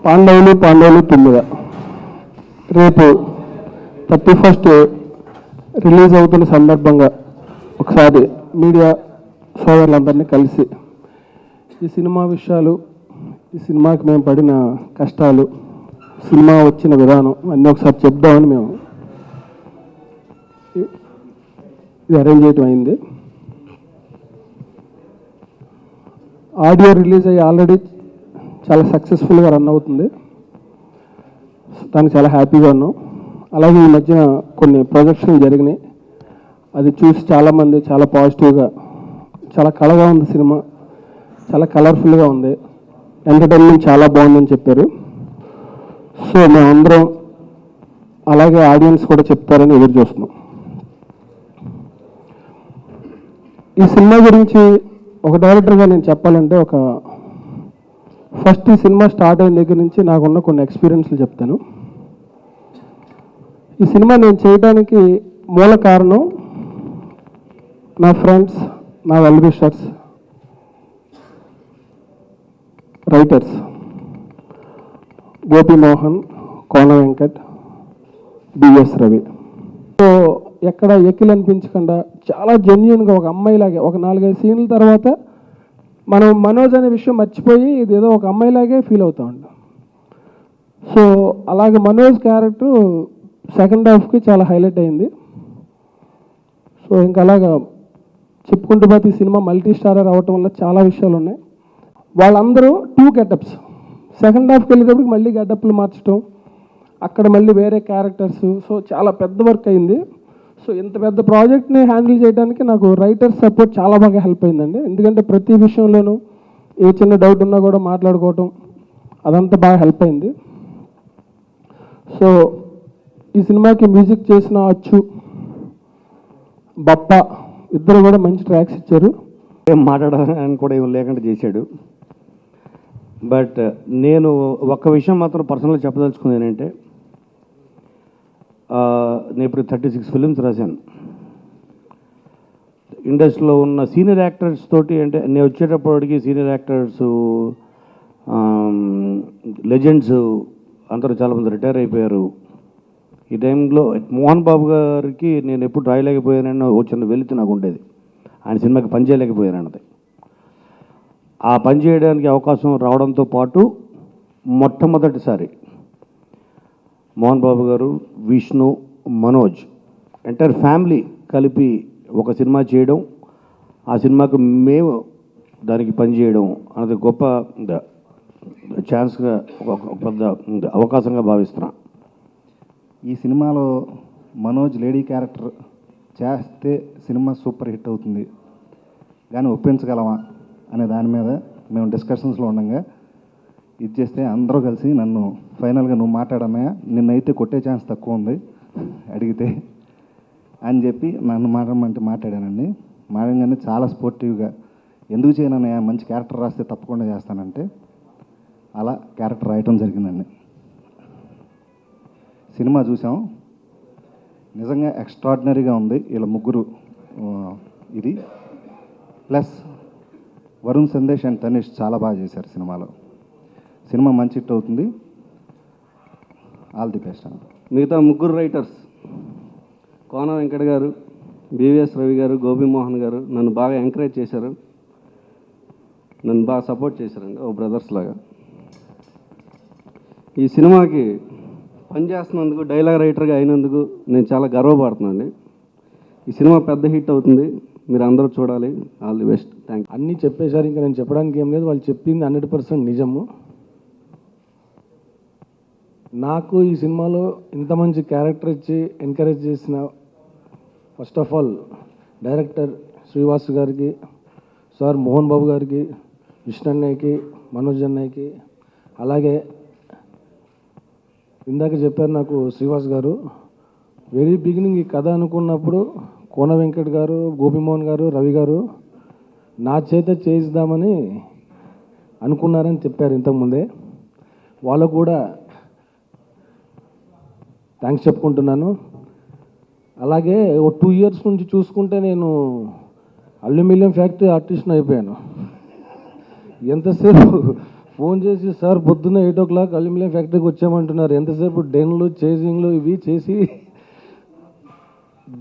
పాండవులు పాండవులు 9 రేపు 31st రిలీజ్ అవుతున్న సందర్భంగా ఒకసారి మీడియా సోదరులందరినీ కలిసి ఈ సినిమా విషయాలు, ఈ సినిమాకి మేము పడిన కష్టాలు, సినిమా వచ్చిన విధానం అన్నీ ఒకసారి చెప్దామని మేము ఇది అరేంజ్ చేయడం అయింది. ఆడియో రిలీజ్ అయ్యి ఆల్రెడీ చాలా సక్సెస్ఫుల్గా రన్ అవుతుంది. దానికి చాలా హ్యాపీగా ఉన్నాం. అలాగే ఈ మధ్యన కొన్ని ప్రొజెక్షన్లు జరిగినాయి. అది చూసి చాలామంది చాలా పాజిటివ్గా, చాలా కళగా ఉంది సినిమా, చాలా కలర్ఫుల్గా ఉంది, ఎంటర్టైన్మెంట్ చాలా బాగుందని చెప్పారు. సో మేమందరం అలాగే ఆడియన్స్ కూడా చెప్తారని ఎదురు చూస్తున్నాం. ఈ సినిమా గురించి ఒక డైరెక్టర్గా నేను చెప్పాలంటే, ఫస్ట్ ఈ సినిమా స్టార్ట్ అయిన దగ్గర నుంచి నాకున్న కొన్ని ఎక్స్పీరియన్స్లు చెప్తాను. ఈ సినిమా నేను చేయడానికి మూల కారణం నా ఫ్రెండ్స్, నా well wishers, writers Gopi Mohan, Kona Venkat, B S Ravi. So ఎక్కడ ఎక్కిలు అనిపించకుండా చాలా జెన్యున్గా ఒక అమ్మాయిలాగే ఒక 4-5 సీన్ల తర్వాత మనం మనోజ్ అనే విషయం మర్చిపోయి ఇది ఏదో ఒక అమ్మాయిలాగే ఫీల్ అవుతూ ఉంటాం. సో అలాగే మనోజ్ క్యారెక్టర్ సెకండ్ హాఫ్కి చాలా హైలైట్ అయింది. సో ఇంకా అలాగా చెప్పుకుంటూ పోతే ఈ సినిమా మల్టీ స్టారర్ అవ్వటం వల్ల చాలా విషయాలు ఉన్నాయి. వాళ్ళందరూ 2 గెటప్స్, సెకండ్ హాఫ్కి వెళ్ళేటప్పటికి మళ్ళీ గెటప్లు మార్చడం, అక్కడ మళ్ళీ వేరే క్యారెక్టర్స్. సో చాలా పెద్ద వర్క్ అయింది. సో ఇంత పెద్ద ప్రాజెక్ట్ని హ్యాండిల్ చేయడానికి నాకు రైటర్ సపోర్ట్ చాలా బాగా హెల్ప్ అయిందండి. ఎందుకంటే ప్రతి విషయంలోనూ ఏ చిన్న డౌట్ ఉన్నా కూడా మాట్లాడుకోవటం, అదంతా బాగా హెల్ప్ అయింది. సో ఈ సినిమాకి మ్యూజిక్ చేసిన అచ్చు, బప్ప ఇద్దరు కూడా మంచి ట్రాక్స్ ఇచ్చారు. ఏం మాట్లాడాలని కూడా ఏం లేకుండా చేశాడు. బట్ నేను ఒక్క విషయం మాత్రం పర్సనల్గా చెప్పదలుచుకుంది ఏంటంటే, నేను ఇప్పుడు 36 ఫిలిమ్స్ రాశాను. ఇండస్ట్రీలో ఉన్న సీనియర్ యాక్టర్స్ తోటి, అంటే నేను వచ్చేటప్పటికి సీనియర్ యాక్టర్స్, లెజెండ్స్ అందరూ చాలామంది రిటైర్ అయిపోయారు. ఈ టైంలో మోహన్ బాబు గారికి నేను ఎప్పుడు రాయలేకపోయానని వచ్చిన వెళితే నాకు ఉండేది. ఆయన సినిమాకి పని చేయలేకపోయాను అన్నది. ఆ పని చేయడానికి అవకాశం రావడంతో పాటు మొట్టమొదటిసారి మోహన్ బాబు గారు, విష్ణు, మనోజ్ ఎంటైర్ ఫ్యామిలీ కలిపి ఒక సినిమా చేయడం, ఆ సినిమాకు మేము దానికి పని చేయడం అన్నది గొప్ప ఛాన్స్గా, ఒక పెద్ద అవకాశంగా భావిస్తున్నాను. ఈ సినిమాలో మనోజ్ లేడీ క్యారెక్టర్ చేస్తే సినిమా సూపర్ హిట్ అవుతుంది, కానీ ఒప్పించగలమా అనే దాని మీద మేము డిస్కషన్స్లో ఉండగా ఇది చేస్తే అందరూ కలిసి నన్ను ఫైనల్గా నువ్వు మాట్లాడన్నాయా, నిన్నైతే కొట్టే ఛాన్స్ తక్కువ ఉంది అడిగితే అని చెప్పి నన్ను మాట్లాడమంటే మాట్లాడానండి. మాట్లాడగానే చాలా స్పోర్టివ్గా ఎందుకు చేయనన్నయ్యా, మంచి క్యారెక్టర్ రాస్తే తప్పకుండా చేస్తానంటే అలా క్యారెక్టర్ రాయటం జరిగిందండి. సినిమా చూసాం, నిజంగా ఎక్స్ట్రాడినరీగా ఉంది. వీళ్ళ ముగ్గురు ఇది ప్లస్ వరుణ్ సందేశ్ అండ్ తనిష్ చాలా బాగా చేశారు సినిమాలో. సినిమా మంచి హిట్ అవుతుంది. ఆల్ ది బెస్ట్ అన్న. మిగతా ముగ్గురు రైటర్స్ కోన వెంకట గారు, బివిఎస్ రవి గారు, గోపి మోహన్ గారు నన్ను బాగా ఎంకరేజ్ చేశారు, నన్ను బాగా సపోర్ట్ చేశారండి, ఓ బ్రదర్స్ లాగా. ఈ సినిమాకి పనిచేస్తున్నందుకు, డైలాగ్ రైటర్గా అయినందుకు నేను చాలా గర్వపడుతున్నాను అండి. ఈ సినిమా పెద్ద హిట్ అవుతుంది, మీరు అందరూ చూడాలి. All the best. Thank you. అన్నీ చెప్పేశారు, ఇంకా నేను చెప్పడానికి ఏం లేదు. వాళ్ళు చెప్పింది 100% నిజము. నాకు ఈ సినిమాలో ఇంత మంచి క్యారెక్టర్ ఇచ్చి ఎంకరేజ్ చేసిన first of all director Srivasu గారికి, సార్ మోహన్ బాబు గారికి, విష్ణు అన్నయ్యకి, మనోజ్ అన్నయ్యకి, అలాగే ఇందాక చెప్పారు నాకు శ్రీవాస్ గారు, వెరీ బిగినింగ్ ఈ కథ అనుకున్నప్పుడు కోన వెంకట్ గారు, గోపిమోహన్ గారు, రవి గారు నా చేత చేయిద్దామని అనుకున్నారని చెప్పారు ఇంతకుముందే. వాళ్ళకు కూడా థ్యాంక్స్ చెప్పుకుంటున్నాను. అలాగే ఓ 2 ఇయర్స్ నుంచి చూసుకుంటే నేను అల్యూమినియం ఫ్యాక్టరీ ఆర్టిస్ట్ని అయిపోయాను. ఎంతసేపు ఫోన్ చేసి సార్ పొద్దున్న 8 o'clock అల్యూమినియం ఫ్యాక్టరీకి వచ్చామంటున్నారు. ఎంతసేపు డెన్లు చేజింగ్లు ఇవి చేసి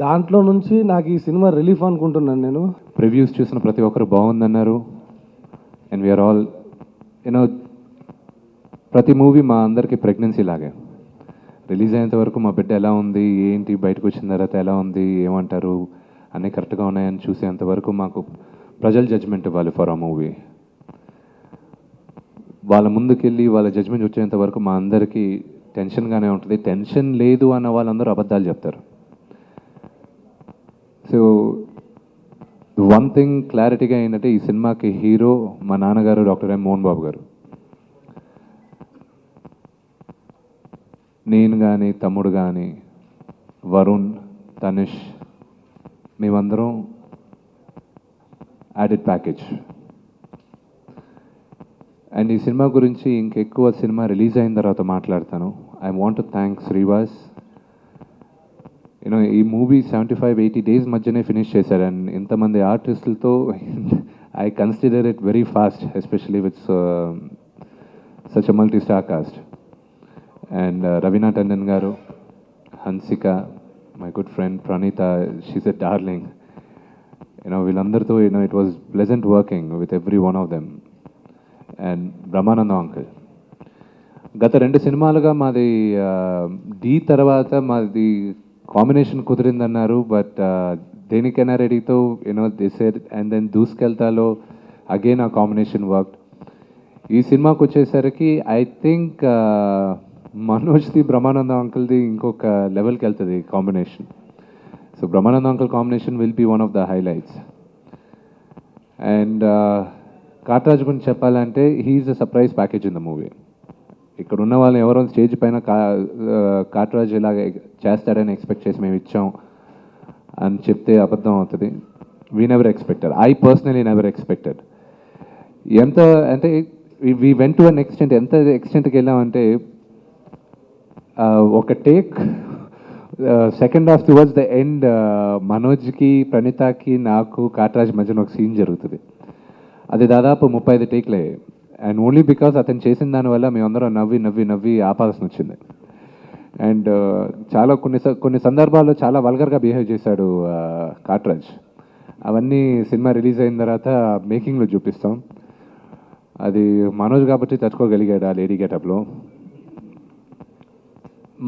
దాంట్లో నుంచి నాకు ఈ సినిమా రిలీఫ్ అనుకుంటున్నాను నేను. ప్రివ్యూస్ చూసిన ప్రతి ఒక్కరు బాగుందన్నారు. అండ్ వీఆర్ ఆల్ యూనో ప్రతి మూవీ మా అందరికీ ప్రెగ్నెన్సీ లాగే. రిలీజ్ అయ్యేంత వరకు మా బిడ్డ ఎలా ఉంది, ఏంటి, బయటకు వచ్చిన తర్వాత ఎలా ఉంది, ఏమంటారు, అన్నీ కరెక్ట్గా ఉన్నాయని చూసేంత వరకు మాకు ప్రజలు జడ్జ్మెంట్ ఇవ్వాలి ఫర్ ఆ మూవీ. వాళ్ళ ముందుకెళ్ళి వాళ్ళ జడ్జ్మెంట్ వచ్చేంత వరకు మా అందరికీ టెన్షన్గానే ఉంటుంది. టెన్షన్ లేదు అన్న వాళ్ళందరూ అబద్ధాలు చెప్తారు. సో వన్ థింగ్ క్లారిటీగా ఏంటంటే ఈ సినిమాకి హీరో మా నాన్నగారు డాక్టర్ ఎం మోహన్ బాబు గారు. నేను కానీ, తమ్ముడు కానీ, వరుణ్, తనిష్, మేమందరం యాడెడ్ ప్యాకేజ్. అండ్ ఈ సినిమా గురించి ఇంకెక్కువ సినిమా రిలీజ్ అయిన తర్వాత మాట్లాడతాను. I want to thank Srivas. You know ఈ మూవీ 75-80 days మధ్యనే ఫినిష్ చేశారు. అండ్ ఇంతమంది ఆర్టిస్టులతో I consider it very fast, especially with such a multi star cast. And Raveena Tandon గారు, Hansika, my good friend Praneetha, she's a darling. వీళ్ళందరితో it was pleasant working with every one of them. And Brahmanandam uncle, గత 2 సినిమాలుగా మాది D తర్వాత మాది combination కుదిరిందన్నారు. But దేనికైనా రెడీతో దిసెడ్ అండ్ దెన్ దూసుకెళ్తాలో అగైన్ ఆ కాంబినేషన్ వర్క్. ఈ సినిమాకి వచ్చేసరికి ఐ థింక్ మనోజ్ది బ్రహ్మానందం అంకుల్ది ఇంకొక లెవెల్కి వెళ్తుంది combination. So Brahmanandam uncle combination will be one of the highlights. And Katraj గురించి చెప్పాలంటే he is a surprise package in the movie. ఇక్కడ ఉన్న వాళ్ళు ఎవరో స్టేజ్ పైన కాట్రాజ్ ఇలాగ చేస్తాడని ఎక్స్పెక్ట్ చేసి మేము ఇచ్చాం అని చెప్తే అబద్ధం అవుతుంది. We never expected, I personally never expected. ఎంత అంటే we went to an extent, ఎంత ఎక్స్టెంట్కి వెళ్ళామంటే ఒక take second half towards the end మనోజ్కి, ప్రణీతకి, నాకు, కాట్రాజ్ మధ్యన ఒక సీన్ జరుగుతుంది. అది దాదాపు 35 టేక్లే. అండ్ ఓన్లీ బికాస్ అతను చేసిన దానివల్ల మేమందరం నవ్వి నవ్వి నవ్వి ఆపాల్సి వచ్చింది. అండ్ చాలా కొన్ని సందర్భాల్లో చాలా వల్గర్గా బిహేవ్ చేశాడు కాట్రాజ్. అవన్నీ సినిమా రిలీజ్ అయిన తర్వాత మేకింగ్లో చూపిస్తాం. అది మనోజ్ కాబట్టి తట్టుకోగలిగాడు ఆ లేడీ గెటప్లో.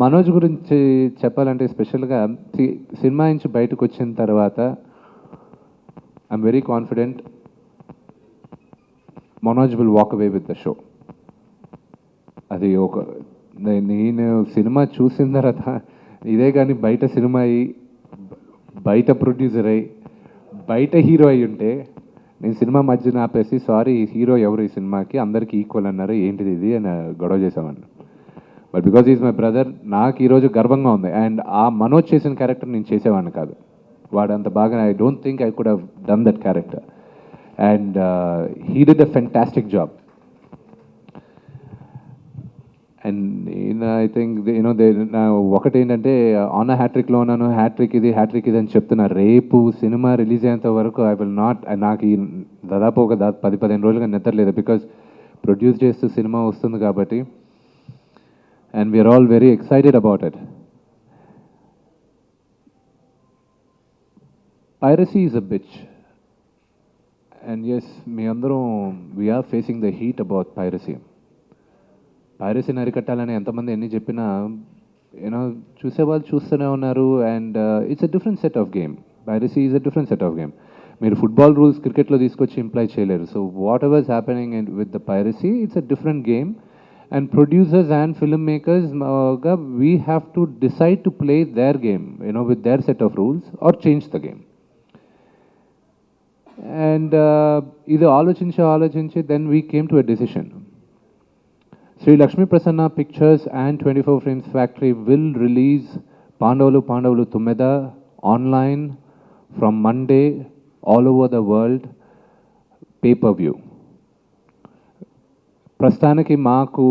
మనోజ్ గురించి చెప్పాలంటే స్పెషల్గా సినిమా నుంచి బయటకు వచ్చిన తర్వాత I'm very confident Manoj will walk away with the show. అది నేను సినిమా చూసిన తర్వాత ఇదే కానీ బయట సినిమా అయ్యి, బయట ప్రొడ్యూసర్ అయ్యి, బయట హీరో అయ్యి ఉంటే నేను సినిమా మధ్యన ఆపేసి సారీ హీరో ఎవరు ఈ సినిమాకి, అందరికీ ఈక్వల్ అన్నారు, ఏంటిది ఇది అని గొడవ చేసామని. But because is my brother, నాకు ఈరోజు గర్వంగా ఉంది. అండ్ ఆ మనోజ్ చేసిన క్యారెక్టర్ నేను చేసేవాడిని కాదు. వాడు అంత బాగా, I don't think I could have done that character. And he did a fantastic job. And I think ఒకటి ఏంటంటే ఆన్ హ్యాట్రిక్లో ఉన్నాను, హ్యాట్రిక్ ఇది అని చెప్తున్నా. రేపు సినిమా రిలీజ్ అయ్యేంత వరకు ఐ విల్ నాట్, నాకు ఈ దాదాపు ఒక 10-15 రోజులుగా నిద్రలేదు. బికాజ్ ప్రొడ్యూస్ చేస్తూ సినిమా వస్తుంది కాబట్టి. And we're all very excited about it. Piracy is a bitch. And yes, మీ అందరం we're facing the heat about piracy. పైరసీని అరికట్టాలని ఎంతమంది ఎన్ని చెప్పినా చూసేవాళ్ళు చూస్తూనే ఉన్నారు. And it's a different set of game. Piracy is a different set of game. మీరు ఫుట్బాల్ రూల్స్ క్రికెట్లో తీసుకొచ్చి ఇంప్లై చేయలేరు. So whatever is happening with the piracy, it's a different game. And producers and filmmakers, we have to decide to play their game, with their set of rules, or change the game. And either ఆలోచించి then we came to a decision. Sri Lakshmi Prasanna Pictures and 24 Frames Factory will release Pandavalu Tumeda online from Monday all over the world, pay-per-view. ప్రస్తుతానికి మాకు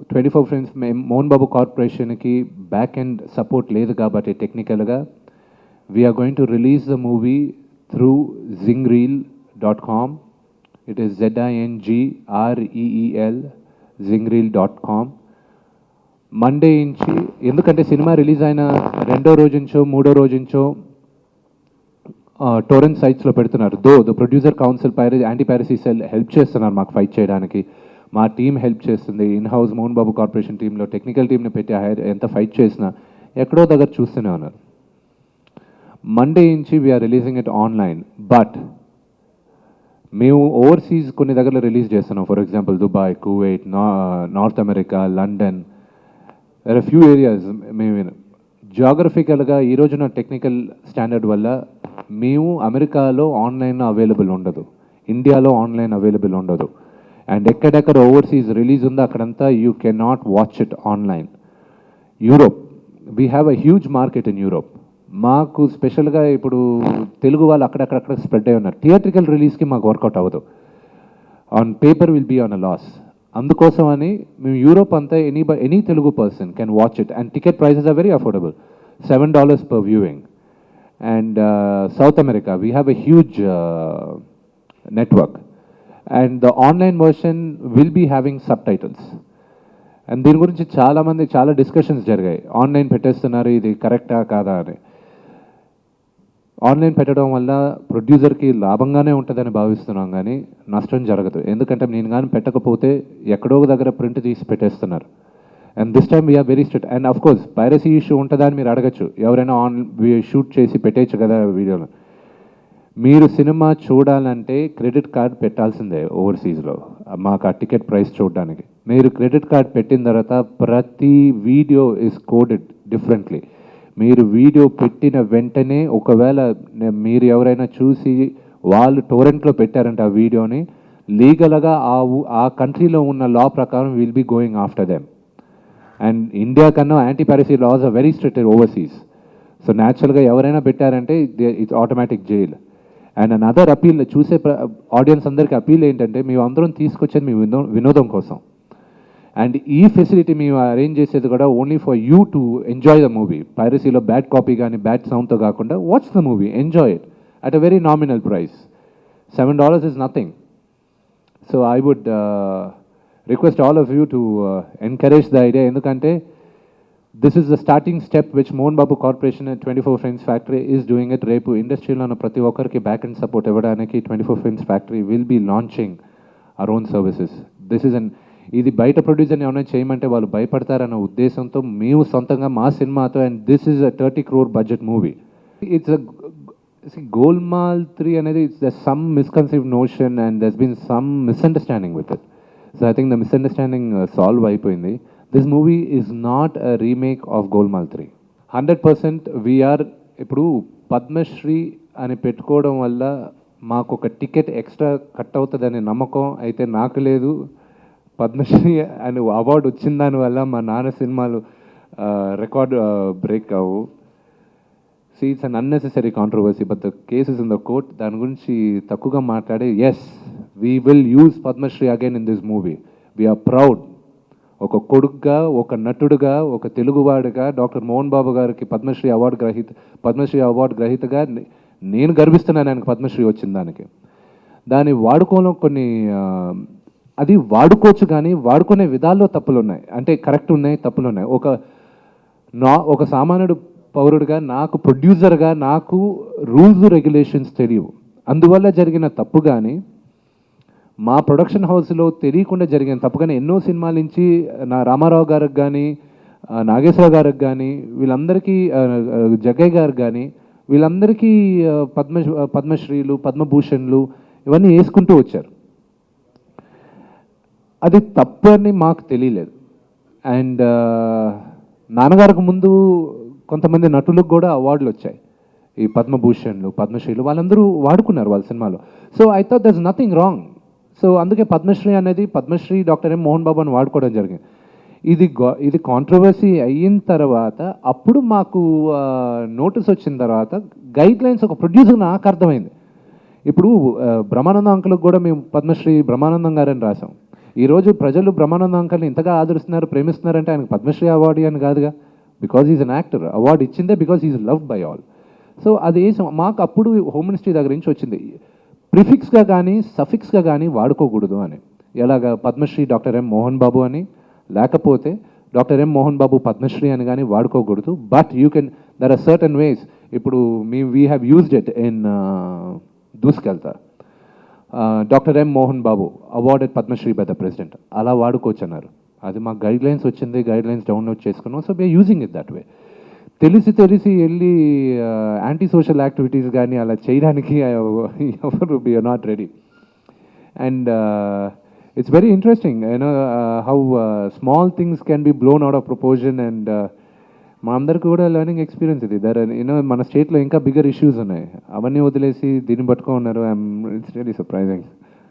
24 Frames Mohan Babu కార్పొరేషన్కి back end support లేదు కాబట్టి టెక్నికల్గా we're going to release the movie through zingreel.com. It is ZINGREEL zingreel.com. Monday నుంచి, ఎందుకంటే cinema release అయిన రెండో రోజు నుంచో మూడో రోజు నుంచో టోరెంట్ సైట్స్లో పెడుతున్నారు. The producer council anti piracy cell help చేస్తున్నారు మాకు ఫైట్ చేయడానికి. మా టీం హెల్ప్ చేస్తుంది. In house Mohan Babu corporation టీంలో టెక్నికల్ టీంని పెట్టి ఎంత ఫైట్ చేసినా ఎక్కడో దగ్గర చూస్తూనే ఉన్నారు. మండే నుంచి we're releasing it online. But మేము ఓవర్సీస్ కొన్ని దగ్గర రిలీజ్ చేస్తున్నాం. For example Dubai, Kuwait, North America, London, there are few areas. మేము జాగ్రఫికల్గా ఈ రోజున టెక్నికల్ స్టాండర్డ్ వల్ల మేము అమెరికాలో ఆన్లైన్ అవైలబుల్ ఉండదు, ఇండియాలో ఆన్లైన్ అవైలబుల్ ఉండదు. అండ్ ఎక్కడెక్కడ ఓవర్సీస్ రిలీజ్ ఉందో అక్కడంతా you can not watch it online. Europe, we have a huge market in Europe. మాకు స్పెషల్గా ఇప్పుడు తెలుగు వాళ్ళు అక్కడక్కడ స్ప్రెడ్ అయి ఉన్నారు. థియేట్రికల్ రిలీజ్కి మాకు వర్కౌట్ అవ్వదు. On paper will be on a loss. అందుకోసమని మేము యూరోప్ అంతా any Telugu person can watch it. And ticket prices are very affordable, $7 per viewing. And South America, we have a huge network. And the online version will be having subtitles. And దీని గురించి చాలామంది చాలా discussions జరిగాయి. Online పెట్టేస్తున్నారు, ఇది కరెక్టా కాదా అని. ఆన్లైన్ పెట్టడం వల్ల ప్రొడ్యూసర్కి లాభంగానే ఉంటుందని భావిస్తున్నాం, కానీ నష్టం జరగదు. ఎందుకంటే నేను కానీ పెట్టకపోతే ఎక్కడో దగ్గర ప్రింట్ తీసి పెట్టేస్తున్నారు. And this time we're very strict. And of course piracy issue ఉంటుందా అని మీరు అడగచ్చు. ఎవరైనా షూట్ చేసి పెట్టేయచ్చు కదా వీడియోలో. మీరు సినిమా చూడాలంటే క్రెడిట్ కార్డ్ పెట్టాల్సిందే ఓవర్సీస్లో మాకు ఆ టికెట్ ప్రైస్ చూడడానికి. మీరు క్రెడిట్ కార్డ్ పెట్టిన తర్వాత ప్రతి వీడియో ఇస్ కోడెడ్ డిఫరెంట్లీ. మీరు వీడియో పెట్టిన వెంటనే ఒకవేళ మీరు ఎవరైనా చూసి వాళ్ళు టోరెంట్లో పెట్టారంటే ఆ వీడియోని, లీగల్గా ఆ కంట్రీలో ఉన్న లా ప్రకారం will be going after them. And India కన్నా anti piracy laws are very strict overseas. So న్యాచురల్గా ఎవరైనా పెట్టారంటే it's automatic jail. And another appeal, చూసే ఆడియన్స్ అందరికీ అపీల్ ఏంటంటే, మేము అందరం తీసుకొచ్చేది మీ వినోదం కోసం. అండ్ ఈ ఫెసిలిటీ మేము అరేంజ్ చేసేది కూడా only for you to enjoy the movie. పైరసీలో బ్యాడ్ కాపీ కానీ బ్యాడ్ సౌండ్తో కాకుండా watch the movie, enjoy it at a very nominal price. $7 is nothing. So I would request all of you to encourage the idea. ఎందుకంటే this is the starting step which Mohan Babu Corporation and 24 Films Factory is doing it. రేపు ఇండస్ట్రీలో ఉన్న ప్రతి ఒక్కరికి back and support ఇవ్వడానికి 24 Films Factory will be launching our own services. ఇది బయట ప్రొడ్యూసర్ని ఏమైనా చేయమంటే వాళ్ళు భయపడతారన్న ఉద్దేశంతో మేము సొంతంగా మా సినిమాతో, and this is a 30 crore budget movie. It's a Golmaal 3 అనేది it's some misconceived notion and there's been some misunderstanding with it. So I think the misunderstanding solve అయిపోయింది. This movie is not a remake of Golmaal 3. 100% we're ఇప్పుడు పద్మశ్రీ అని పెట్టుకోవడం వల్ల మాకు ఒక ticket extra cut అవుతుందనే నమ్మకం అయితే నాకు లేదు. పద్మశ్రీ అని అవార్డు వచ్చిన దానివల్ల మా నాన్న సినిమాలు రికార్డ్ బ్రేక్ అవ్వు. It's an unnecessary controversy, but the cases in the court. దాని గురించి తక్కువగా మాట్లాడే, yes we will use Padmashri again in this movie. We're proud. ఒక కొడుకుగా, ఒక నటుడుగా, ఒక తెలుగువాడుగా డాక్టర్ మోహన్ బాబు గారికి పద్మశ్రీ అవార్డు గ్రహీతగా నేను గర్విస్తున్నాను. ఆయనకు పద్మశ్రీ వచ్చిన దానికి. దాన్ని వాడుకోవడం కొన్ని అది వాడుకోవచ్చు, కానీ వాడుకునే విధాల్లో తప్పులు ఉన్నాయి. అంటే కరెక్ట్ ఉన్నాయి, తప్పులు ఉన్నాయి. ఒక సామాన్యుడు పౌరుడిగా, నాకు ప్రొడ్యూసర్గా నాకు రూల్స్ రెగ్యులేషన్స్ తెలియవు. అందువల్ల జరిగిన తప్పు కానీ, మా ప్రొడక్షన్ హౌస్లో తెలియకుండా జరిగిన తప్పు కానీ, ఎన్నో సినిమాల నుంచి రామారావు గారికి కానీ, నాగేశ్వర గారికి కానీ, వీళ్ళందరికీ, జగ్గయ్య గారికి కానీ, వీళ్ళందరికీ పద్మశ్రీలు, పద్మభూషణ్లు ఇవన్నీ వేసుకుంటూ వచ్చారు. అది తప్పు అని మాకు తెలియలేదు. అండ్ నాన్నగారికి ముందు కొంతమంది నటులకు కూడా అవార్డులు వచ్చాయి. ఈ పద్మభూషణ్లు, పద్మశ్రీలు వాళ్ళందరూ వాడుకున్నారు వాళ్ళ సినిమాలో. So I thought there is nothing wrong. So అందుకే పద్మశ్రీ అనేది పద్మశ్రీ డాక్టర్ ఎం మోహన్ బాబు అని వాడుకోవడం జరిగింది. ఇది కాంట్రవర్సీ అయిన తర్వాత, అప్పుడు మాకు నోటీస్ వచ్చిన తర్వాత గైడ్ లైన్స్ ఒక ప్రొడ్యూసర్ నాకు అర్థమైంది. ఇప్పుడు బ్రహ్మానందం అంకులకు కూడా మేము పద్మశ్రీ బ్రహ్మానందం గారని రాసాం. ఈరోజు ప్రజలు బ్రహ్మానందం అంకల్ని ఇంతగా ఆదరిస్తున్నారు, ప్రేమిస్తున్నారంటే ఆయనకు పద్మశ్రీ అవార్డు అని కాదుగా, because is an actor. Award ఇచ్చిందే because is loved by all. So అది మాకు అప్పుడు హోమ్ మినిస్ట్రీ దగ్గర నుంచి వచ్చింది, ప్రిఫిక్స్గా కానీ సఫిక్స్గా కానీ వాడుకోకూడదు అని. ఎలాగ పద్మశ్రీ డాక్టర్ ఎం మోహన్ బాబు అని, లేకపోతే డాక్టర్ ఎం మోహన్ బాబు పద్మశ్రీ అని కానీ వాడుకోకూడదు. But you can, there are certain ways. ఇప్పుడు we have used it in Doosukeltha. Doctor M Mohan Babu awarded Padmashri by the president, అలా వాడుకోవచ్చు అన్నారు. అది మాకు గైడ్ లైన్స్ వచ్చింది, గైడ్ లైన్స్ డౌన్లోడ్ చేసుకున్నాం. So we're using it that way. తెలిసి వెళ్ళి యాంటీ సోషల్ యాక్టివిటీస్ కానీ అలా చేయడానికి ఎవరు we are not ready. And it's very interesting, you know, how small things can be blown out of proportion. And మా అందరికి కూడా లెర్నింగ్ ఎక్స్పీరియన్స్ ఇది. దర్ యూనో మన స్టేట్లో ఇంకా బిగ్గర్ ఇష్యూస్ ఉన్నాయి, అవన్నీ వదిలేసి దీన్ని పట్టుకో ఉన్నారు. It's really surprising.